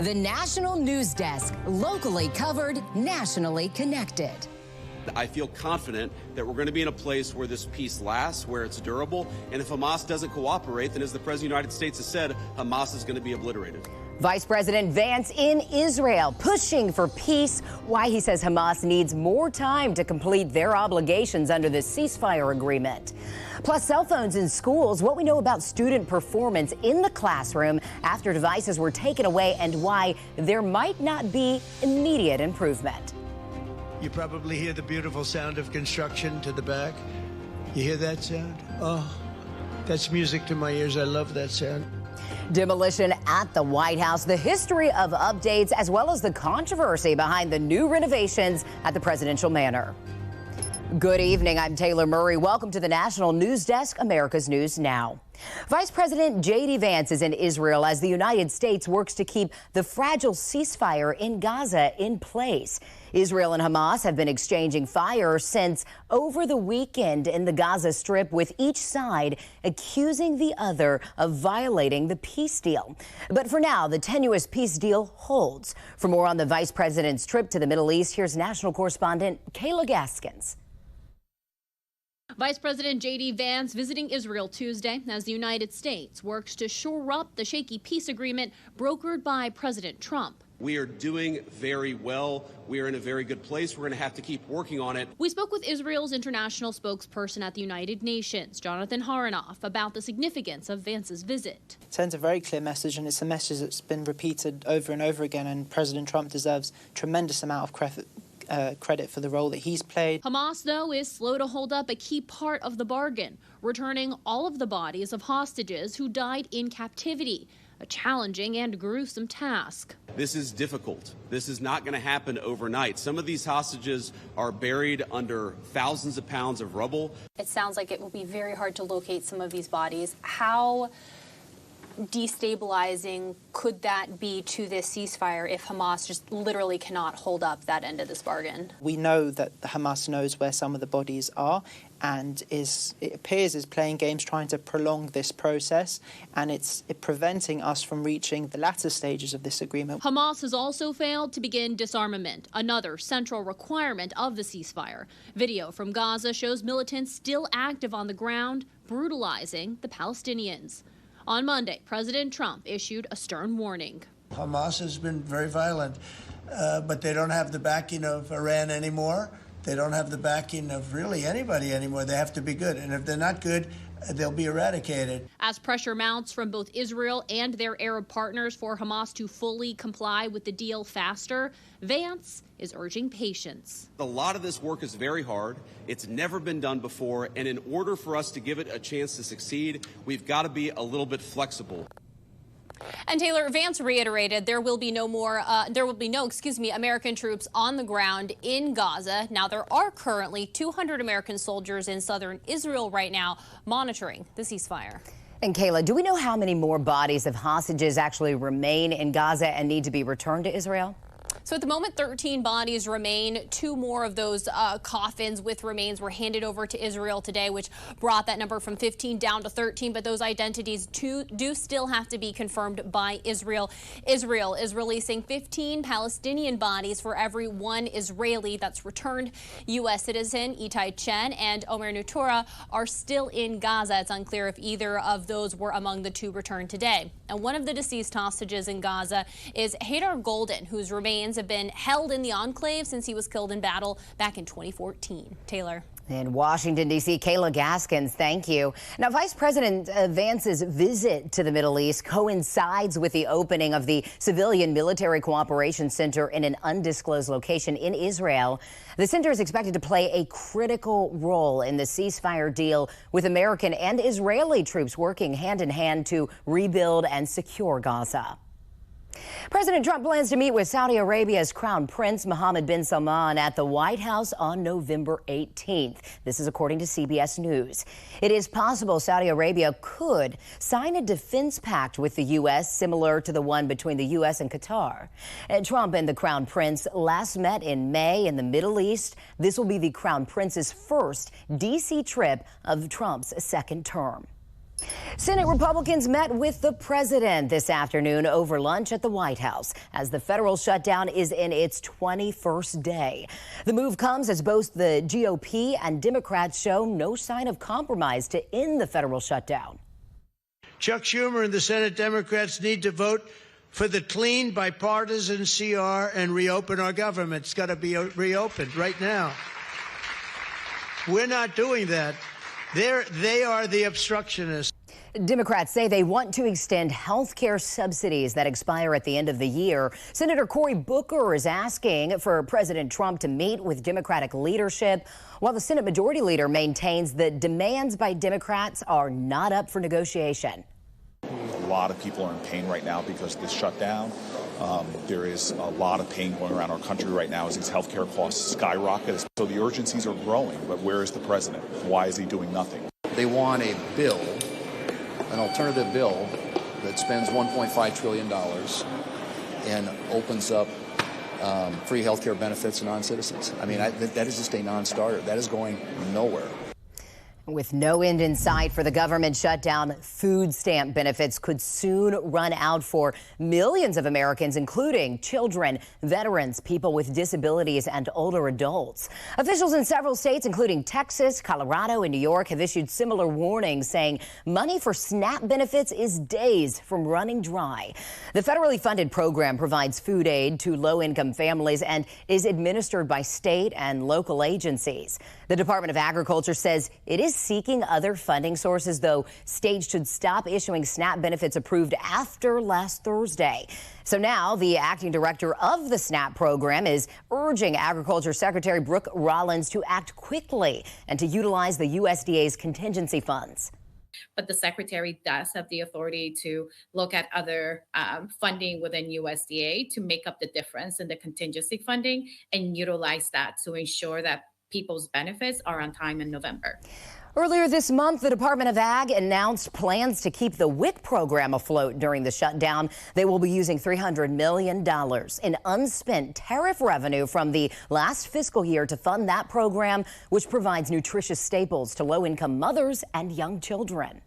The National News Desk, locally covered, nationally connected. I feel confident that we're going to be in a place where this peace lasts, where it's durable, and if Hamas doesn't cooperate, then as the President of the United States has said, Hamas is going to be obliterated. Vice President Vance in Israel pushing for peace, why he says Hamas needs more time to complete their obligations under the ceasefire agreement. Plus, cell phones in schools, what we know about student performance in the classroom after devices were taken away, and why there might not be immediate improvement. You probably hear the beautiful sound of construction to the back. You hear that sound? Oh, that's music to my ears. I love that sound. Demolition at the White House, the history of updates, as well as the controversy behind the new renovations at the presidential manor. Good evening. I'm Taylor Murray. Welcome to the National News Desk, America's News Now. Vice President J.D. Vance is in Israel as the United States works to keep the fragile ceasefire in Gaza in place. Israel and Hamas have been exchanging fire since over the weekend in the Gaza Strip, with each side accusing the other of violating the peace deal. But for now, the tenuous peace deal holds. For more on the vice president's trip to the Middle East, here's national correspondent Kayla Gaskins. Vice President J.D. Vance visiting Israel Tuesday as the United States works to shore up the shaky peace agreement brokered by President Trump. We are doing very well. We are in a very good place. We're going to have to keep working on it. We spoke with Israel's international spokesperson at the United Nations, Jonathan Haranoff, about the significance of Vance's visit. It sends a very clear message, and it's a message that's been repeated over and over again, and President Trump deserves a tremendous amount of credit for the role that he's played. Hamas, though, is slow to hold up a key part of the bargain, returning all of the bodies of hostages who died in captivity. A challenging and gruesome task. This is difficult. This is not going to happen overnight. Some of these hostages are buried under thousands of pounds of rubble. It sounds like it will be very hard to locate some of these bodies. How destabilizing could that be to this ceasefire if Hamas just literally cannot hold up that end of this bargain? We know that Hamas knows where some of the bodies are, and it appears is playing games trying to prolong this process, and it's preventing us from reaching the latter stages of this agreement. Hamas has also failed to begin disarmament, another central requirement of the ceasefire. Video from Gaza shows militants still active on the ground, brutalizing the Palestinians. On Monday, President Trump issued a stern warning. Hamas has been very violent, but they don't have the backing of Iran anymore. They don't have the backing of really anybody anymore. They have to be good. And if they're not good, they'll be eradicated. As pressure mounts from both Israel and their Arab partners for Hamas to fully comply with the deal faster, Vance is urging patience. A lot of this work is very hard. It's never been done before. And in order for us to give it a chance to succeed, we've got to be a little bit flexible. And Taylor, Vance reiterated there will be no American troops on the ground in Gaza. Now, there are currently 200 American soldiers in southern Israel right now monitoring the ceasefire. And Kayla, do we know how many more bodies of hostages actually remain in Gaza and need to be returned to Israel? So at the moment, 13 bodies remain. 2 more of those coffins with remains were handed over to Israel today, which brought that number from 15 down to 13. But those identities do still have to be confirmed by Israel. Israel is releasing 15 Palestinian bodies for every 1 Israeli that's returned. U.S. citizen Itai Chen and Omer Nutura are still in Gaza. It's unclear if either of those were among the 2 returned today. And one of the deceased hostages in Gaza is Haydar Golden, whose remains have been held in the enclave since he was killed in battle back in 2014. Taylor. In Washington, D.C., Kayla Gaskins, thank you. Now, Vice President Vance's visit to the Middle East coincides with the opening of the Civilian Military Cooperation Center in an undisclosed location in Israel. The center is expected to play a critical role in the ceasefire deal, with American and Israeli troops working hand in hand to rebuild and secure Gaza. President Trump plans to meet with Saudi Arabia's Crown Prince Mohammed bin Salman at the White House on November 18th. This is according to CBS News. It is possible Saudi Arabia could sign a defense pact with the U.S. similar to the one between the U.S. and Qatar. Trump and the Crown Prince last met in May in the Middle East. This will be the Crown Prince's first D.C. trip of Trump's second term. Senate Republicans met with the president this afternoon over lunch at the White House as the federal shutdown is in its 21st day. The move comes as both the GOP and Democrats show no sign of compromise to end the federal shutdown. Chuck Schumer and the Senate Democrats need to vote for the clean, bipartisan CR and reopen our government. It's got to be reopened right now. We're not doing that. They are the obstructionists. Democrats say they want to extend health care subsidies that expire at the end of the year. Senator Cory Booker is asking for President Trump to meet with Democratic leadership, while the Senate Majority Leader maintains that demands by Democrats are not up for negotiation. A lot of people are in pain right now because of this shutdown. There is a lot of pain going around our country right now as these healthcare costs skyrocket. So the urgencies are growing, but where is the president? Why is he doing nothing? They want a bill, an alternative bill that spends $1.5 trillion and opens up free health care benefits to non-citizens. I mean, that is just a non-starter. That is going nowhere. With no end in sight for the government shutdown, food stamp benefits could soon run out for millions of Americans, including children, veterans, people with disabilities, and older adults. Officials in several states, including Texas, Colorado, and New York, have issued similar warnings saying money for SNAP benefits is days from running dry. The federally funded program provides food aid to low-income families and is administered by state and local agencies. The Department of Agriculture says it is seeking other funding sources, though states should stop issuing SNAP benefits approved after last Thursday. So now the acting director of the SNAP program is urging Agriculture Secretary Brooke Rollins to act quickly and to utilize the USDA's contingency funds. But the secretary does have the authority to look at other funding within USDA to make up the difference in the contingency funding and utilize that to ensure that people's benefits are on time in November. Earlier this month, the Department of Ag announced plans to keep the WIC program afloat during the shutdown. They will be using $300 million in unspent tariff revenue from the last fiscal year to fund that program, which provides nutritious staples to low-income mothers and young children.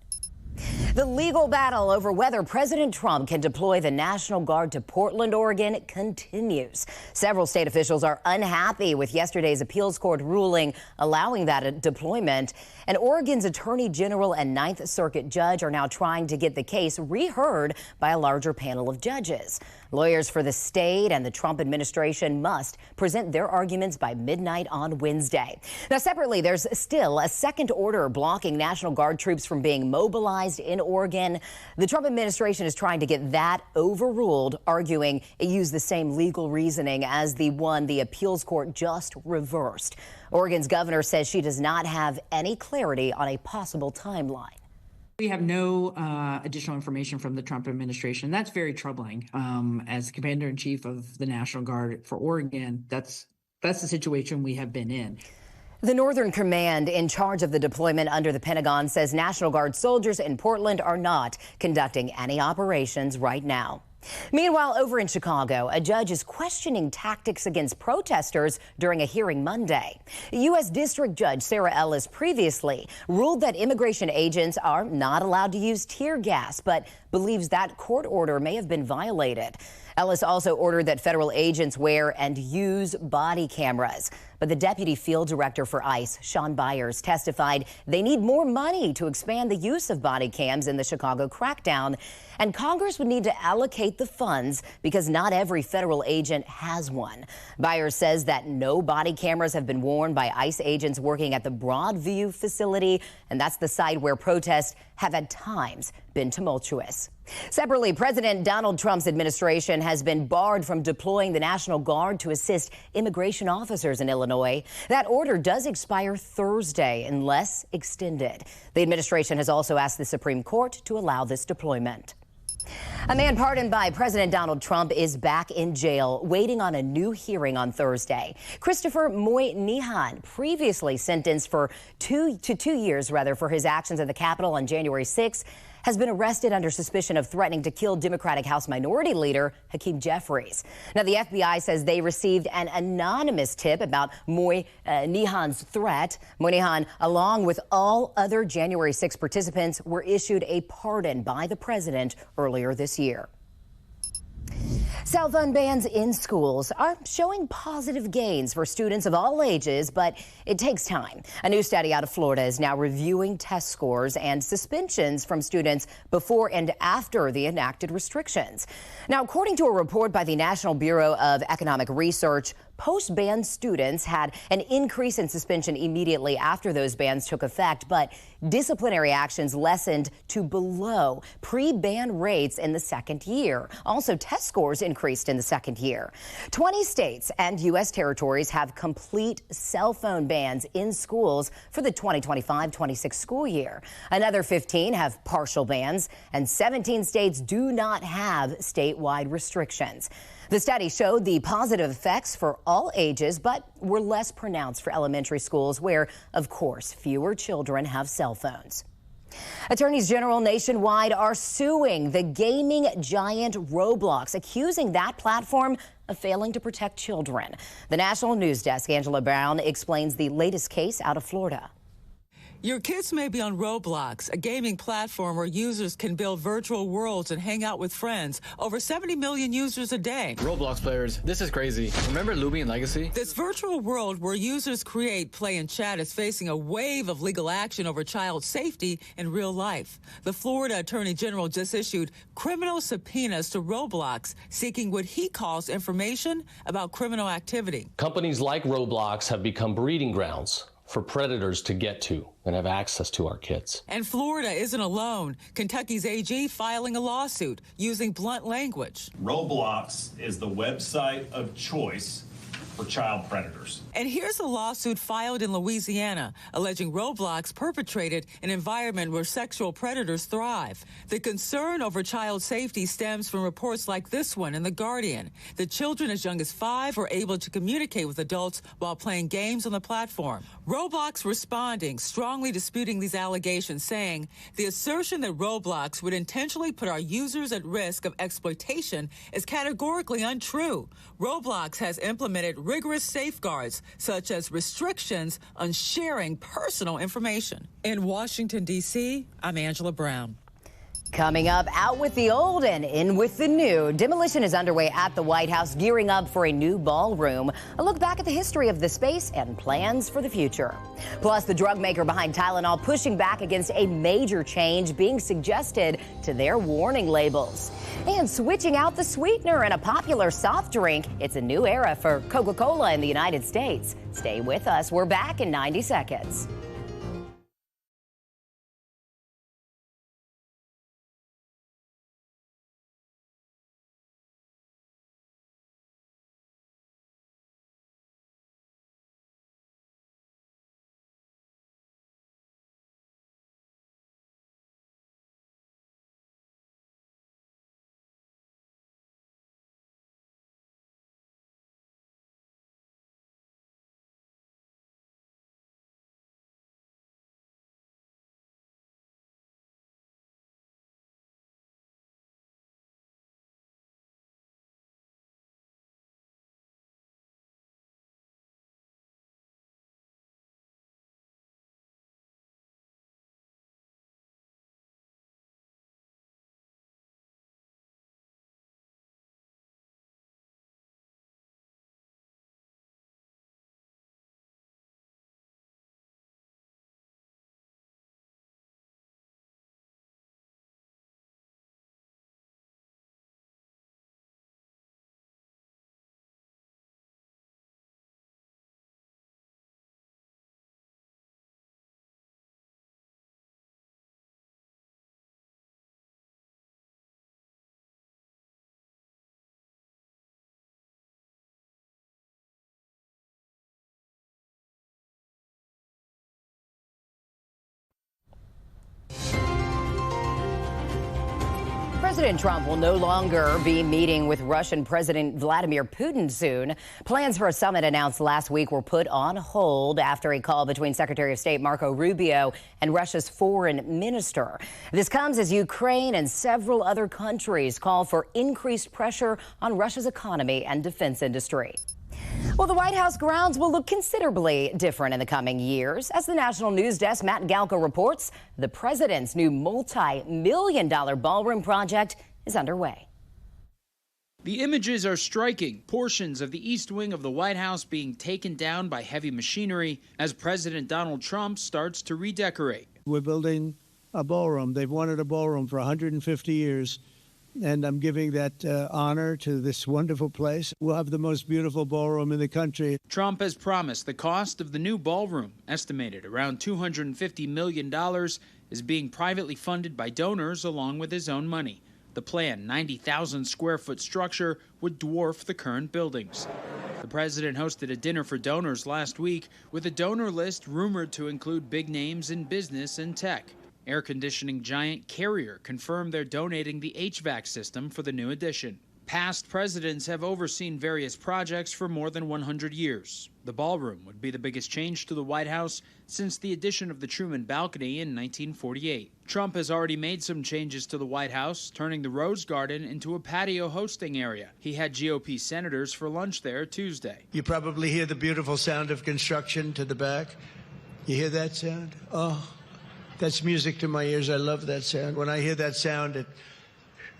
The legal battle over whether President Trump can deploy the National Guard to Portland, Oregon continues. Several state officials are unhappy with yesterday's appeals court ruling allowing that deployment. And Oregon's Attorney General and Ninth Circuit judge are now trying to get the case reheard by a larger panel of judges. Lawyers for the state and the Trump administration must present their arguments by midnight on Wednesday. Now, separately, there's still a second order blocking National Guard troops from being mobilized in Oregon. The Trump administration is trying to get that overruled, arguing it used the same legal reasoning as the one the appeals court just reversed. Oregon's governor says she does not have any clarity on a possible timeline. We have no additional information from the Trump administration. That's very troubling. As commander-in-chief of the National Guard for Oregon, that's the situation we have been in. The Northern Command in charge of the deployment under the Pentagon says National Guard soldiers in Portland are not conducting any operations right now. Meanwhile, over in Chicago, a judge is questioning tactics against protesters during a hearing Monday. U.S. District Judge Sarah Ellis previously ruled that immigration agents are not allowed to use tear gas, but believes that court order may have been violated. Ellis also ordered that federal agents wear and use body cameras. But the deputy field director for ICE, Sean Byers, testified they need more money to expand the use of body cams in the Chicago crackdown. And Congress would need to allocate the funds because not every federal agent has one. Byers says that no body cameras have been worn by ICE agents working at the Broadview facility, and that's the site where protests have at times been tumultuous. Separately, President Donald Trump's administration has been barred from deploying the National Guard to assist immigration officers in Illinois. That order does expire Thursday unless extended. The administration has also asked the Supreme Court to allow this deployment. A man pardoned by President Donald Trump is back in jail, waiting on a new hearing on Thursday. Christopher Moynihan, previously sentenced for 2 years for his actions at the Capitol on January 6, has been arrested under suspicion of threatening to kill Democratic House Minority Leader Hakeem Jeffries. Now, the FBI says they received an anonymous tip about Moynihan's threat. Moynihan, along with all other January 6 participants, were issued a pardon by the president earlier this year. Cell phone bans in schools are showing positive gains for students of all ages, but it takes time. A new study out of Florida is now reviewing test scores and suspensions from students before and after the enacted restrictions. Now, according to a report by the National Bureau of Economic Research, post-ban students had an increase in suspension immediately after those bans took effect, but disciplinary actions lessened to below pre-ban rates in the second year. Also, test scores increased in the second year. 20 states and U.S. territories have complete cell phone bans in schools for the 2025-26 school year. Another 15 have partial bans, and 17 states do not have statewide restrictions. The study showed the positive effects for all ages, but were less pronounced for elementary schools where, of course, fewer children have cell phones. Attorneys general nationwide are suing the gaming giant Roblox, accusing that platform of failing to protect children. The National News Desk, Angela Brown, explains the latest case out of Florida. Your kids may be on Roblox, a gaming platform where users can build virtual worlds and hang out with friends. Over 70 million users a day. Roblox players, this is crazy. Remember Luby and Legacy? This virtual world where users create, play, and chat is facing a wave of legal action over child safety in real life. The Florida Attorney General just issued criminal subpoenas to Roblox, seeking what he calls information about criminal activity. Companies like Roblox have become breeding grounds for predators to get to and have access to our kids. And Florida isn't alone. Kentucky's AG filing a lawsuit using blunt language. Roblox is the website of choice for child predators. And here's a lawsuit filed in Louisiana alleging Roblox perpetrated an environment where sexual predators thrive. The concern over child safety stems from reports like this one in The Guardian. The children as young as 5 were able to communicate with adults while playing games on the platform. Roblox responding, strongly disputing these allegations, saying the assertion that Roblox would intentionally put our users at risk of exploitation is categorically untrue. Roblox has implemented rigorous safeguards, such as restrictions on sharing personal information. In Washington, D.C., I'm Angela Brown. Coming up, out with the old and in with the new. Demolition is underway at the White House, gearing up for a new ballroom. A look back at the history of the space and plans for the future. Plus, the drug maker behind Tylenol pushing back against a major change being suggested to their warning labels. And switching out the sweetener in a popular soft drink. It's a new era for Coca-Cola in the United States. Stay with us. We're back in 90 seconds. President Trump will no longer be meeting with Russian President Vladimir Putin soon. Plans for a summit announced last week were put on hold after a call between Secretary of State Marco Rubio and Russia's foreign minister. This comes as Ukraine and several other countries call for increased pressure on Russia's economy and defense industry. Well, the White House grounds will look considerably different in the coming years. As the National News Desk Matt Galka reports, the president's new multi-million-dollar ballroom project is underway. The images are striking, portions of the East Wing of the White House being taken down by heavy machinery as President Donald Trump starts to redecorate. We're building a ballroom. They've wanted a ballroom for 150 years. And I'm giving that honor to this wonderful place. We'll have the most beautiful ballroom in the country. Trump has promised the cost of the new ballroom, estimated around $250 million, is being privately funded by donors along with his own money. The planned 90,000 square foot structure would dwarf the current buildings. The president hosted a dinner for donors last week with a donor list rumored to include big names in business and tech. Air conditioning giant Carrier confirmed they're donating the HVAC system for the new addition. Past presidents have overseen various projects for more than 100 years. The ballroom would be the biggest change to the White House since the addition of the Truman balcony in 1948. Trump has already made some changes to the White House, turning the Rose Garden into a patio hosting area. He had GOP senators for lunch there Tuesday. You probably hear the beautiful sound of construction to the back. You hear that sound? Oh. That's music to my ears. I love that sound. When I hear that sound, it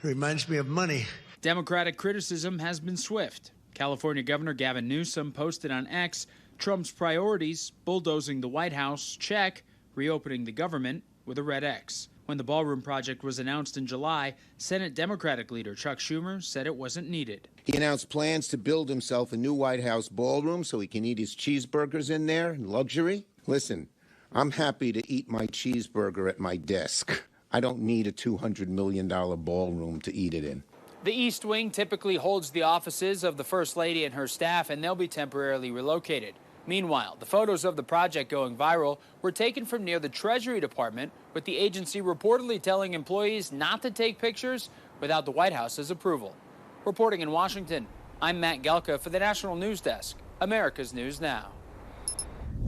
reminds me of money. Democratic criticism has been swift. California Governor Gavin Newsom posted on X, Trump's priorities, bulldozing the White House, check, reopening the government, with a red X. When the ballroom project was announced in July, Senate Democratic leader Chuck Schumer said it wasn't needed. He announced plans to build himself a new White House ballroom so he can eat his cheeseburgers in there in luxury. Listen, I'm happy to eat my cheeseburger at my desk. I don't need a $200 million ballroom to eat it in. The East Wing typically holds the offices of the First Lady and her staff, and they'll be temporarily relocated. Meanwhile, the photos of the project going viral were taken from near the Treasury Department, with the agency reportedly telling employees not to take pictures without the White House's approval. Reporting in Washington, I'm Matt Galka for the National News Desk, America's News Now.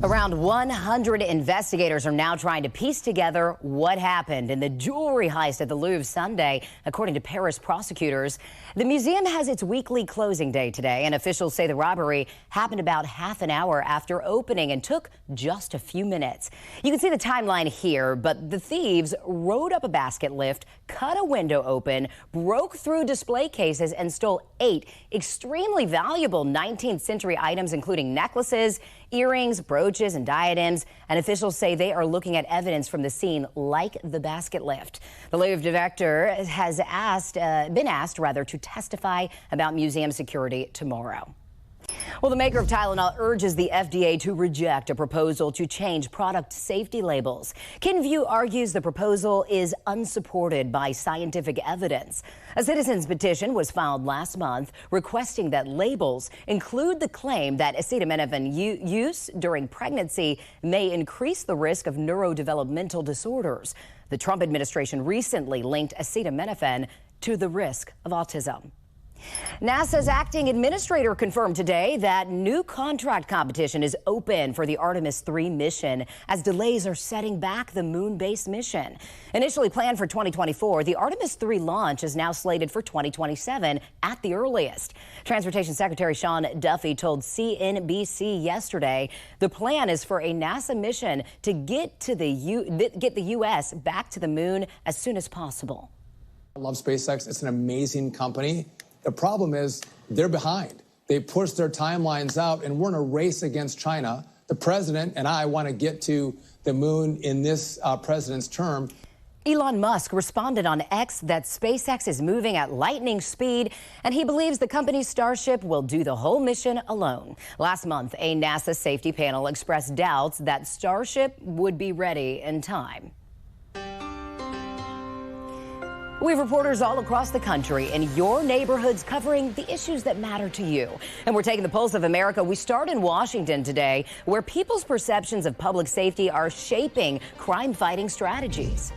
Around 100 investigators are now trying to piece together what happened in the jewelry heist at the Louvre Sunday. According to Paris prosecutors, the museum has its weekly closing day today, and officials say the robbery happened about half an hour after opening and took just a few minutes. You can see the timeline here, but the thieves rode up a basket lift, cut a window open, broke through display cases, and stole 8 extremely valuable 19th century items, including necklaces, earrings, brooches, and diadems. And officials say they are looking at evidence from the scene, like the basket lift. The Louvre director has been asked to testify about museum security tomorrow. Well, the maker of Tylenol urges the FDA to reject a proposal to change product safety labels. Kenvue argues the proposal is unsupported by scientific evidence. A citizen's petition was filed last month requesting that labels include the claim that acetaminophen use during pregnancy may increase the risk of neurodevelopmental disorders. The Trump administration recently linked acetaminophen to the risk of autism. NASA's acting administrator confirmed today that new contract competition is open for the Artemis 3 mission as delays are setting back the moon-based mission. Initially planned for 2024, the Artemis 3 launch is now slated for 2027 at the earliest. Transportation Secretary Sean Duffy told CNBC yesterday the plan is for a NASA mission to get the U.S. back to the moon as soon as possible. I love SpaceX. It's an amazing company. The problem is they're behind. They pushed their timelines out, and we're in a race against China. The president and I want to get to the moon in this president's term. Elon Musk responded on X that SpaceX is moving at lightning speed, and he believes the company's Starship will do the whole mission alone. Last month, a NASA safety panel expressed doubts that Starship would be ready in time. We have reporters all across the country in your neighborhoods covering the issues that matter to you. And we're taking the pulse of America. We start in Washington today, where people's perceptions of public safety are shaping crime-fighting strategies.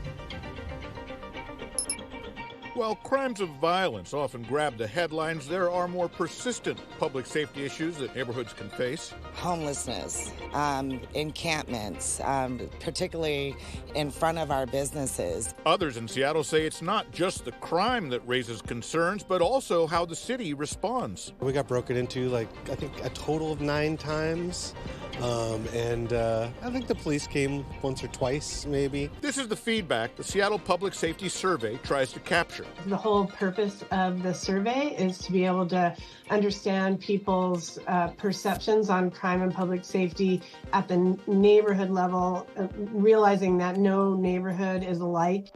While crimes of violence often grab the headlines, there are more persistent public safety issues that neighborhoods can face. Homelessness, encampments, particularly in front of our businesses. Others in Seattle say it's not just the crime that raises concerns, but also how the city responds. We got broken into, I think a total of 9 times. I think the police came once or twice, maybe. This is the feedback the Seattle Public Safety Survey tries to capture. The whole purpose of the survey is to be able to understand people's perceptions on crime and public safety at the neighborhood level, realizing that no neighborhood is alike.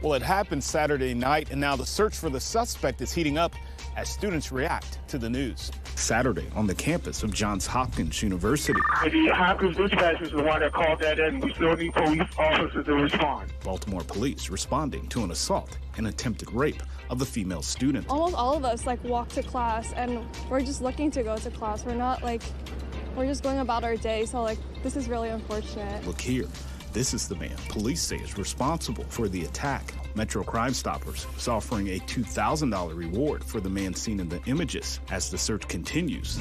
Well, it happened Saturday night, and now the search for the suspect is heating up as students react to the news. Saturday on the campus of Johns Hopkins University. The Hopkins dispatch is the one that called that in. We still need police officers to respond. Baltimore police responding to an assault and attempted rape of the female student. Almost all of us walk to class, and we're just looking to go to class. We're not we're just going about our day. So this is really unfortunate. Look here. This is the man police say is responsible for the attack. Metro Crime Stoppers is offering a $2,000 reward for the man seen in the images as the search continues.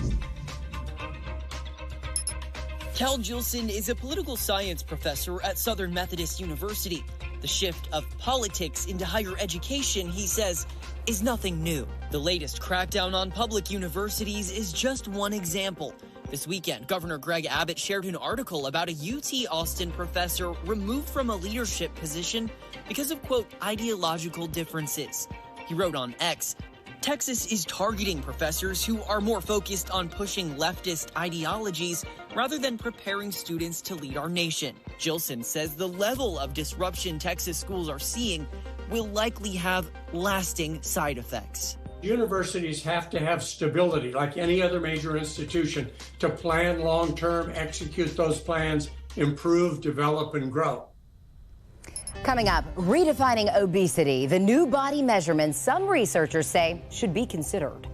Cal Jilson is a political science professor at Southern Methodist University. The shift of politics into higher education, he says, is nothing new. The latest crackdown on public universities is just one example. This weekend, Governor Greg Abbott shared an article about a UT Austin professor removed from a leadership position because of, quote, ideological differences. He wrote on X, Texas is targeting professors who are more focused on pushing leftist ideologies rather than preparing students to lead our nation. Jilson says the level of disruption Texas schools are seeing will likely have lasting side effects. Universities have to have stability, like any other major institution, to plan long-term, execute those plans, improve, develop, and grow. Coming up, redefining obesity, the new body measurements some researchers say should be considered.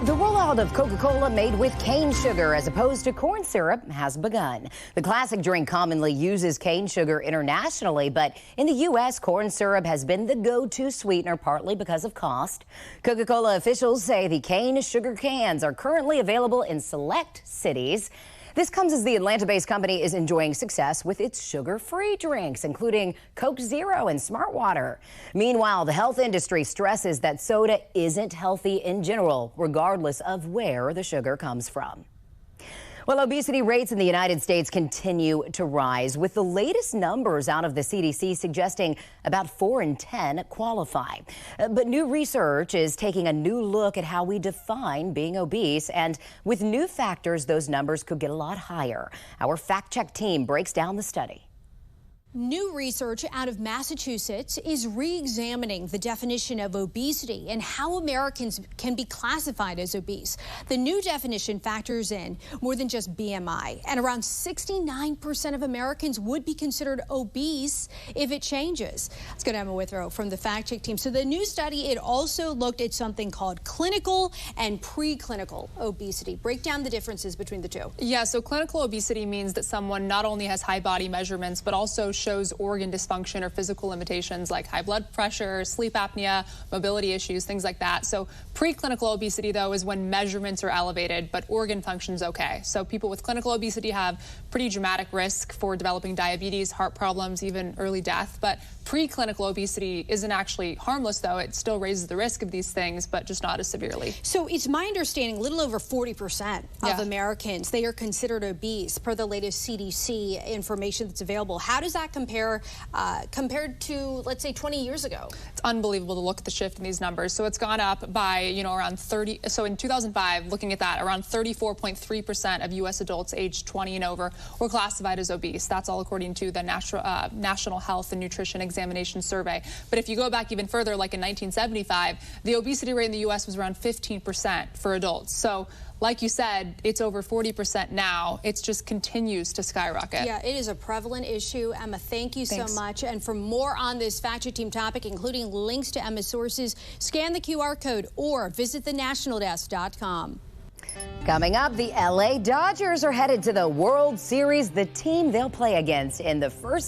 The rollout of Coca-Cola made with cane sugar as opposed to corn syrup has begun. The classic drink commonly uses cane sugar internationally, but in the U.S., corn syrup has been the go-to sweetener, partly because of cost. Coca-Cola officials say the cane sugar cans are currently available in select cities. This comes as the Atlanta-based company is enjoying success with its sugar-free drinks, including Coke Zero and Smart Water. Meanwhile, the health industry stresses that soda isn't healthy in general, regardless of where the sugar comes from. Well, obesity rates in the United States continue to rise, with the latest numbers out of the CDC suggesting about 4 in 10 qualify. But new research is taking a new look at how we define being obese, and with new factors, those numbers could get a lot higher. Our fact-check team breaks down the study. New research out of Massachusetts is re-examining the definition of obesity and how Americans can be classified as obese. The new definition factors in more than just BMI, and around 69% of Americans would be considered obese if it changes. Let's go to Emma Withrow from the Fact Check team. So the new study, it also looked at something called clinical and preclinical obesity. Break down the differences between the two. Yeah, so clinical obesity means that someone not only has high body measurements, but also shows organ dysfunction or physical limitations like high blood pressure, sleep apnea, mobility issues, things like that. So preclinical obesity, though, is when measurements are elevated, but organ function's okay. So people with clinical obesity have pretty dramatic risk for developing diabetes, heart problems, even early death. But preclinical obesity isn't actually harmless, though. It still raises the risk of these things, but just not as severely. So it's my understanding a little over 40% of Americans, they are considered obese per the latest CDC information that's available. How does that compare compared to, let's say, 20 years ago? It's unbelievable to look at the shift in these numbers. So it's gone up by, around 30. So in 2005, looking at that, around 34.3% of U.S. adults aged 20 and over were classified as obese. That's all according to the National Health and Nutrition Examination Survey. But if you go back even further, like in 1975, the obesity rate in the U.S. was around 15% for adults. So like you said, it's over 40% now. It just continues to skyrocket. Yeah, it is a prevalent issue. Emma, thank you so much. And for more on this Fact Check Team topic, including links to Emma's sources, scan the QR code or visit thenationaldesk.com. Coming up, the LA Dodgers are headed to the World Series, the team they'll play against in the first